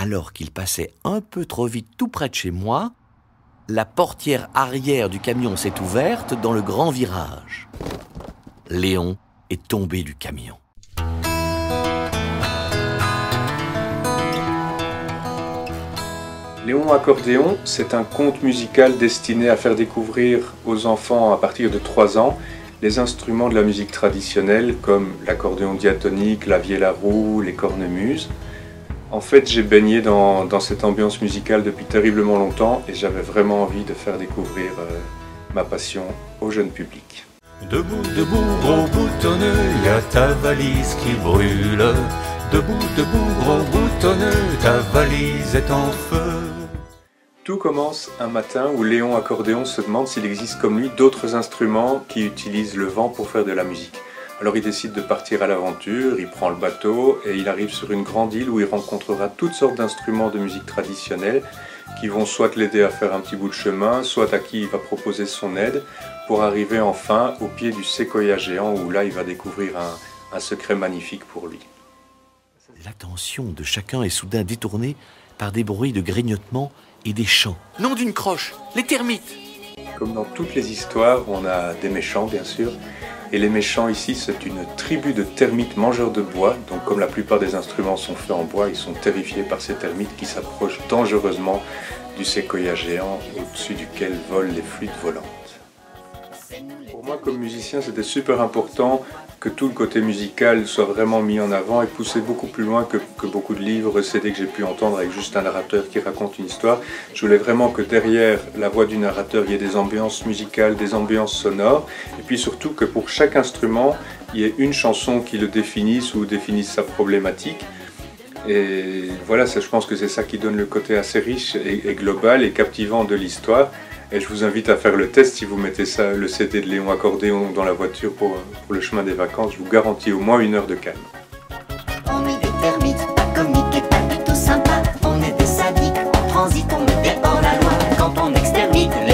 Alors qu'il passait un peu trop vite tout près de chez moi, la portière arrière du camion s'est ouverte dans le grand virage. Léon est tombé du camion. Léon Accordéon, c'est un conte musical destiné à faire découvrir aux enfants à partir de 3 ans les instruments de la musique traditionnelle comme l'accordéon diatonique, la vielle à roue, les cornemuses. En fait, j'ai baigné dans cette ambiance musicale depuis terriblement longtemps et j'avais vraiment envie de faire découvrir ma passion au jeune public. Debout, debout, gros boutonneux, y a ta valise qui brûle. Debout, debout, gros boutonneux, ta valise est en feu. Tout commence un matin où Léon Accordéon se demande s'il existe comme lui d'autres instruments qui utilisent le vent pour faire de la musique. Alors il décide de partir à l'aventure, il prend le bateau et il arrive sur une grande île où il rencontrera toutes sortes d'instruments de musique traditionnelle qui vont soit l'aider à faire un petit bout de chemin, soit à qui il va proposer son aide pour arriver enfin au pied du séquoia géant où là il va découvrir un secret magnifique pour lui. L'attention de chacun est soudain détournée par des bruits de grignotement et des chants. Nom d'une croche, les termites! Comme dans toutes les histoires, on a des méchants bien sûr. Et les méchants ici, c'est une tribu de termites mangeurs de bois. Donc comme la plupart des instruments sont faits en bois, ils sont terrifiés par ces termites qui s'approchent dangereusement du séquoia géant au-dessus duquel volent les flûtes volantes. Pour moi, comme musicien, c'était super important que tout le côté musical soit vraiment mis en avant et poussé beaucoup plus loin que beaucoup de livres, CD que j'ai pu entendre avec juste un narrateur qui raconte une histoire. Je voulais vraiment que derrière la voix du narrateur, il y ait des ambiances musicales, des ambiances sonores, et puis surtout que pour chaque instrument, il y ait une chanson qui le définisse ou définisse sa problématique. Et voilà, je pense que c'est ça qui donne le côté assez riche et global et captivant de l'histoire. Et je vous invite à faire le test si vous mettez ça, le CD de Léon Accordéon dans la voiture pour le chemin des vacances. Je vous garantis au moins 1 heure de calme. On est des termites, pas comiques et pas du tout sympas. On est des sadiques, on transite, on met hors la loi. Quand on extermine les